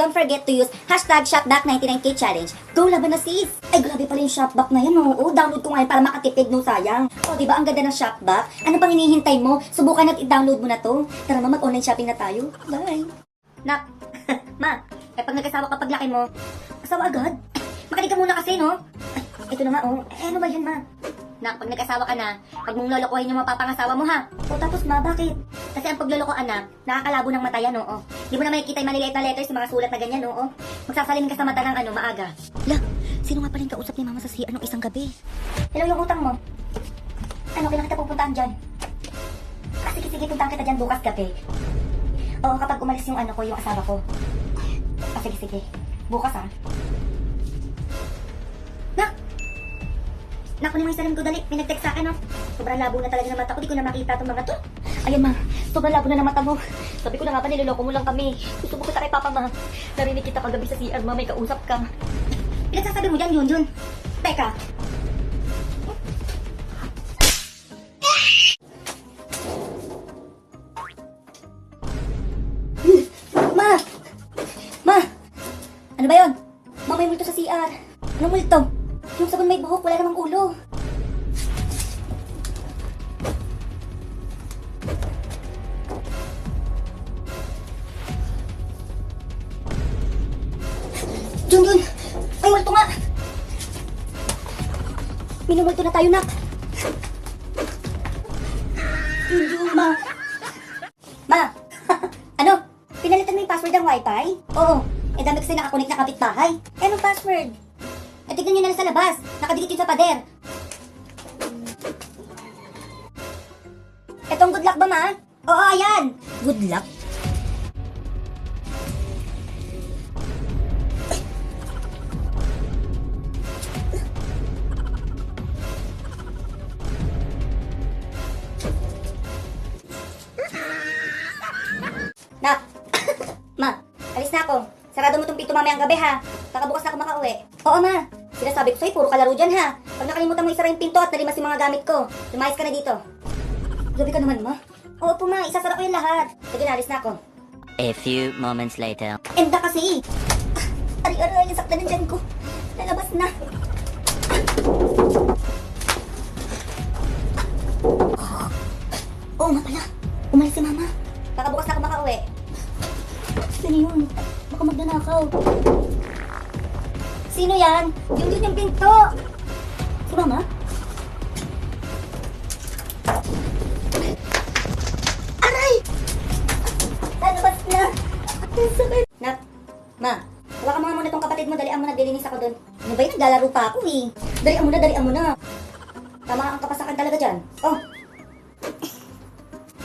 Don't forget to use hashtag Shopback99k challenge. Go laban na sis! Ay grabe pala yung Shopback na yan, oo. Download ko ngayon para makatipid, no sayang. O diba ang ganda ng Shopback? Ano pang hinihintay mo? Subukan at i-download mo na to. Tara ma, mag-online shopping na tayo. Bye! Nak, ma, pag nag-asawa ka paglaki mo, asawa agad? Makinig ka muna kasi, no? Ay, ito na nga, oh. Ano ba yan, ma? Nak, pag nag-asawa ka na, pag mong lolokohin yung mapapangasawa mo, ha? O tapos ma, bakit? Kasi ang paglolokohan na, nakakalabo ng mata yan, oo. Di mo na makikita yung maliliit na letters sa mga sulat na ganyan, oo. Magsasalin ka sa mata ng maaga. La, sino nga pala yung kausap ni mama sa CR nung isang gabi? Hello, yung utang mo. Ano, kailan kita pupuntaan dyan? Ah, sige, puntaan kita dyan bukas gabi. Oo, kapag umalis yung ko, yung asawa ko. Ah, sige. Bukas, ha? Nak! Naku naman yung salam ko, dali. May nag-text sa akin, no? Sobrang labo na talaga ng mata ko. Di ko na makita itong mga to. Ayan, ma. Sobrang labo na ng mata mo. Sabi ko na nga pa, niloloko mo lang kami. Gusto mo kita kay Papa, ma. Narinig kita kagabi sa CR, ma. May kausap ka. Pinagsasabi mo dyan, yun. Teka. Ma! Ano ba yun? Ma, may multo sa CR. Anong multo? Yung sabon may buhok, wala namang ulo. Jun! May multo nga! Minumulto na tayo, nak! Jun, ma! Ma! Ano? Pinalitan mo yung password ng wifi? Oo. Eh, dami kasi nakakunik na kapitbahay. Eh, anong password? Eh, tignan nyo na lang sa labas. Nakadikit yun sa pader. Etong good luck ba, ma? Oo, ayan. Good luck? Nak! Ma, alis na ako. Sarado mo tong pinto mamayang gabi, ha? Kakabukas na ako makauwi. Oo, ma. Sinasabi ko sa'yo, puro kalaro dyan, ha? Pag nakalimutan mo isara yung pinto at nalimas yung mga gamit ko, lumayas ka na dito. Gabi ka naman, ma. Oo po, ma. Isasara ko yung lahat. Sige na, alis na ako. A few moments later. Enda kasi. Ari-aray, yung sakta ng dyan ko. Lalabas na. Oo nga pala. Umalis si mama. Kakabukas na ako makauwi. Sino yun? Baka magnanakaw. Sino yan? Yung pinto. Si mama? Aray! Lalabas na. Ang sakit. Nak, ma. Hawakan mo nga muna itong kapatid mo. Dalian mo, naglilinis ako doon. Ano ba yun? Naglalaro pa ako eh. Dalian mo na. Tama ang kapasakan talaga dyan. Oh.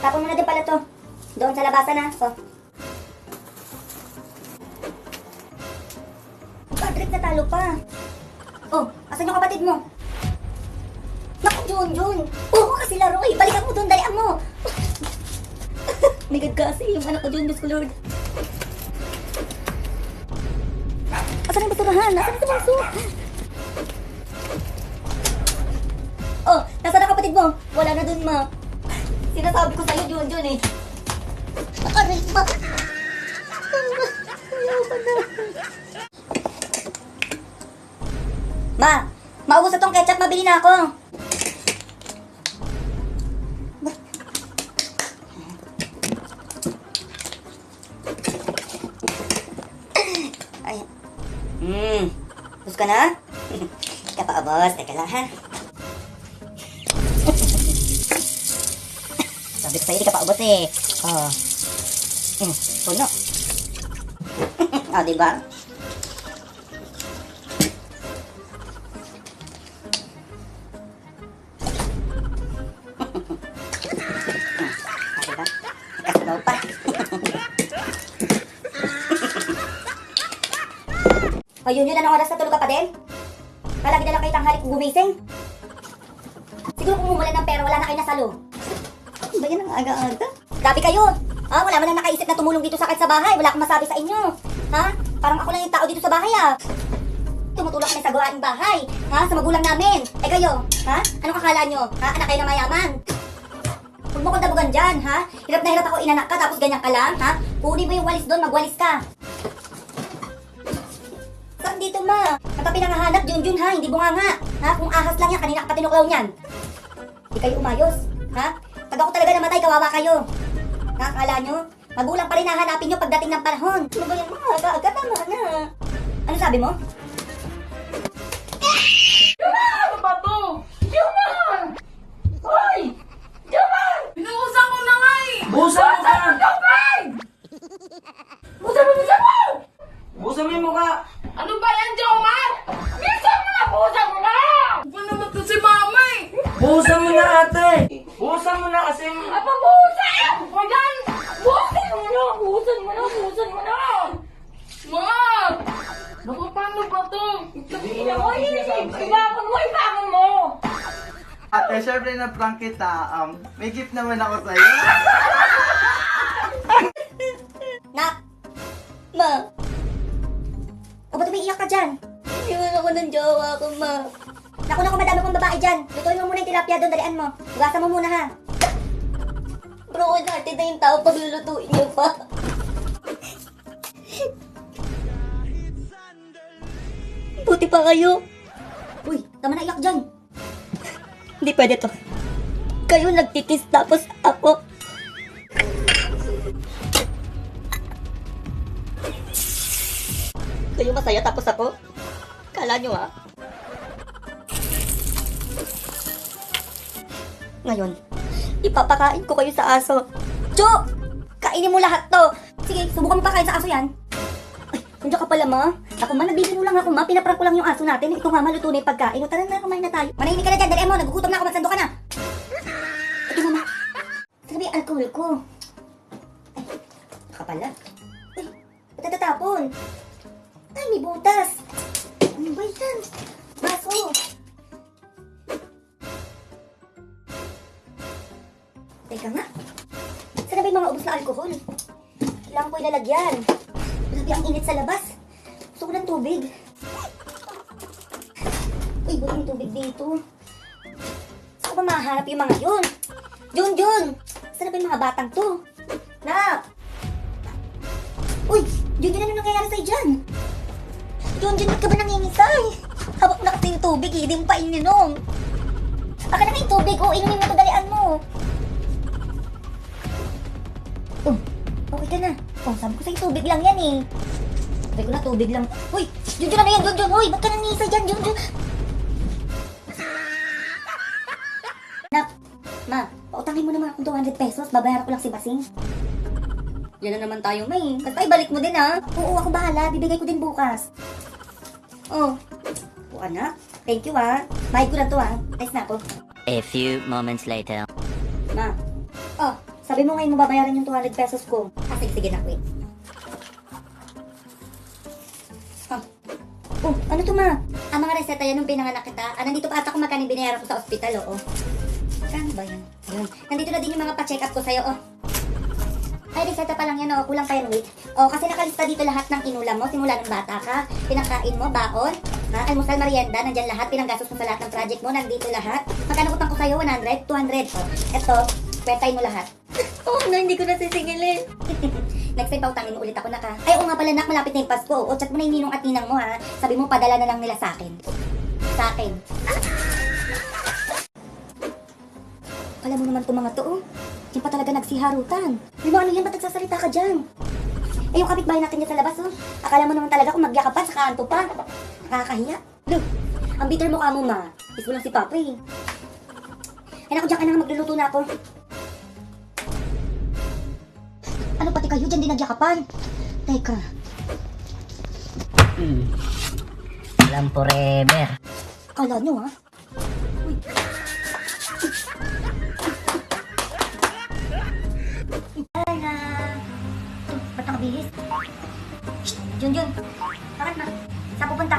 Tapon mo na din pala to. Doon sa labasan, ha? Oh. Patrick, natalo pa. Oh, asan yung kapatid mo? Naku, Jun. Oo, kasi laro eh. Balikan mo doon, dalian mo. May God kasi yung anak ko, Jun. Diyos ko, Lord. Asan yung basurahan? Asan yung baso? Oh, nasaan ang kapatid mo? Wala na doon, ma. Sinasabi ko sa'yo, Jun eh. Aray, ma. Ayaw ka na. Ma, maubos na tong ketchup, mabili na ako. Ay. Ubos ka na? Kapaabos, teka lang ha. Sabi ko sa'yo, di ka paubos eh. Oh. Puno. Oh, diba? Diba? Kasabaw pa. O yun, anong oras na tulog ka pa din? Palagi na lang kayo tanghali kung gumising. Siguro kung umulan ng pera, wala na kayo nasalo. Ano ba yan ang aga-aga? Grabe kayo! Ha? Wala man na nakaisip na tumulong dito sa akin sa bahay. Wala akong masabi sa inyo. Ha? Parang ako lang yung tao dito sa bahay, ha? Tumutulong kami sa gawaing bahay. Ha? Sa magulang namin. Eh kayo, ha? Anong akala nyo? Ha? Anak kayo na mayaman. Huwag mo kong dabugan dyan, ha? Hirap na hirap ako inanak ka, tapos ganyan ka lang, ha? Kunin mo yung walis doon, magwalis ka. ma. Ang pinangahanap, Junjun ha, hindi bunganga. Ha, kung ahas lang yan, kanina ka pa tinuklaw niyan. Hindi kayo umayos, ha? Pag ako talaga namatay, kawawa kayo. Nakakala nyo? Magulang pa rin hahanapin nyo pagdating ng panahon. Ano ba yan mga aga-aga? Tama na. Ano sabi mo? Ano ba to? Jaman! Hoy! Jaman! Pinuusan ko na nga eh! Busan mo ka! Kapag! Busan mo! Busan mo yung mukha! Ano ba yan, Jaman? Busan mo na! Busan mo na! Ano naman to si mama eh? Busan mo na ate! Busan mo na kasi... Apa busan? O yan! Busan mo na! Busan mo na! Busan mo na! Ma! Naku, paano ba to? Ina mo! Ibangon mo! Ibangon mo! Ate, syempre na-prank kita. May gift naman ako sa'yo. Nak! Ma! O ba't umiiyak ka dyan? Iwan ako ng jowa ko, ma. Naku, madami kong babae dyan. Lutuin mo muna yung tilapia doon, dalian mo. Hugasan mo muna, ha? Bro, natin na yung tao pag lulutuin niyo pa. Buti pa kayo. Uy, tama na iyak dyan. Hindi pwede to. Kayo nagkikis tapos ako. Kayo masaya tapos ako? Kala nyo ha? Ngayon, ipapakain ko kayo sa aso. Jo! Kainin mo lahat to! Sige, subukan mo pakain sa aso yan. Ay, nandiyan ka pala, ma. Ako, ma, nabibiro lang ako, ma. Pinaprank ko lang yung aso natin. Ito nga, maluto na yung pagkain. O, tara na, kumain na tayo. Manahimik ka na dyan, dali mo. Nagugutom na ako, magsando ka na. Ito nga, ma. Saan ba yung alcohol ko? Ay, baka pala. Ay, ba't natatapon? Ay, may butas. Ano ba yan? Baso. Teka nga. Saan na ba yung mga ubos na alcohol? Kailangan ko ilalagyan. Grabe ang init sa labas. Gusto ko ng tubig. Uy, buti yung tubig dito. Saan ko ba mahanap yung mga yun? Jun! Saan na ba yung mga batang to? Nak! Uy! Jun, ano nangyayari sa'yo dyan? Jun, ba't ka ba nangingisay? Hawak mo na kasi yung tubig eh, hindi mo pa ininom. Baka na yung tubig, oh, inumin mo ito, dalian mo. Oh, okay ka na. Oh, sabi ko sa'yo, tubig lang yan eh. Sabi ko na, tubig lang. Uy, Jun, ano yan, Jun? Uy, ba't ka nangingisay dyan, Jun? Nak, ma, pautangin mo naman akong 200 pesos, babayaran ko lang si Basing. Yan na naman tayo, may. Basta ibalik mo din, ha? Oo, ako bahala. Bibigay ko din bukas. Oh. O, anak. Thank you, ha. Mahid ko na to, ha. Nice na ako. A few moments later. Ma. Oh, sabi mo ngayon mo babayaran yung 200 pesos ko. Ah, sige na, wait. Oh. Oh, ano to, ma? Ang mga reseta yan nung pinanganak kita. Ah, nandito pa ata kung magkano binayaran ko sa ospital, oh. Saan ba yan? Yun. Nandito na din yung mga pa-check up ko sa'yo, oh. Ay, reseta pa lang yan, oh. Kulang pa yan, wait. Oh, kasi nakalista dito lahat ng inulam mo simula ng bata ka. Pinakain mo, baon, ha? Almusal, merienda, nandyan lahat. Pinanggastos mo sa lahat ng project mo, nandito lahat. Magkano utang ko sa'yo? 100? 200? Oh, eto, kwentahin mo lahat. Oh, no, hindi ko nasisingilin. Next time, pautangin mo ulit ako, naka. Ay, oo nga pala, nak, malapit na yung Pasko. O, chat mo na yung ninong at ninang mo, ha? Sabi mo, padala na lang nila sa akin. Sa akin. Alam mo naman itong mga to, oh. Di pa talaga nagsiharutan. Di mo ano yan, ba't nagsasalita ka dyan? Eh, yung kapitbahay natin dyan sa labas, oh. Akala mo naman talaga kung magyakapan, sa kanto pa. Nakakahiya. Look, ang bitter mo ka mo, ma. Kiss mo lang si Papa, eh. Ay, naku, dyan ka na nga, magluluto na ako. Ano, pati kayo dyan din nagyakapan? Teka. Alam forever. Kala nyo, ha? Uy. Ay na. Ba't nakabihis? Shh! Jun. Bakit na? Saan pupunta?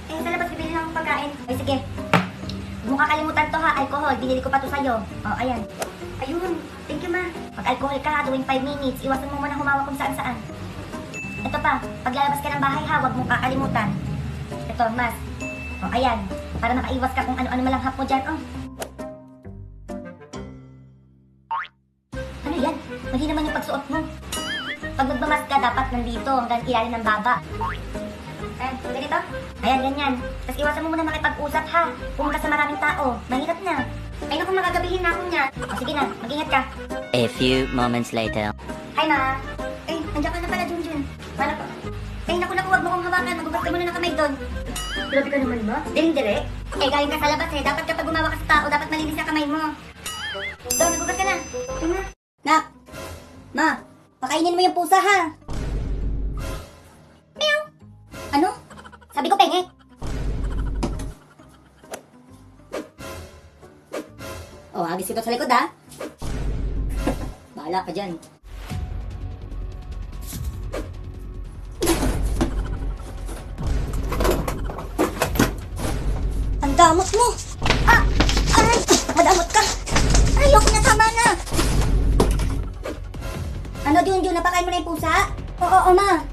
Eh, sa labas bibili ng pagkain. Ay, sige. Huwag mo kakalimutan to, ha? Alcohol. Binili ko pa to sa'yo. Oh, ayan. Ayun. Thank you, ma. Pag-alcohol ka, ha, tuwing 5 minutes. Iwasan mo muna humawak kung saan-saan. Ito pa. Pag lalabas ka ng bahay, ha, huwag mo kakalimutan. Ito, mas. Oh, ayan. Para makaiwas ka kung ano-ano malanghap mo dyan, oh. Ano yan? Mali naman yung pagsuot mo. Pag magmamas ka, dapat nandito hanggang ilalim ng baba. Ayan, ganito. Ayan, ganyan. Tapos iwasan mo muna makipag-usap ha. Pumunta sa maraming tao. Mahirap na. Ay naku, magagabihin na ako niya. O sige na, mag-ingat ka. A few moments later. Hi ma. Eh, nandiyan ka na pala, Junjun. Paano po? Eh, naku, huwag mo kong hawakan. Magugas ka muna ng kamay doon. Grabe ka naman ma. Diring-dire. Eh, galing ka sa labas eh. Dapat kapag gumawa ka sa tao, dapat malinis ang kamay mo. Doon, nagugas ka na. Ito na. Nak. Ma, pakainin mo yung pusa ha. Meow. Ano? Sabi ko penge. Oh, agis ito sa likod ha. Bahala ka dyan. Ang damot mo! Ah! Ay! Madamot ka! Ayoko na, tama na! Ano, Junjun? Napakain mo na yung pusa? Oo, ma.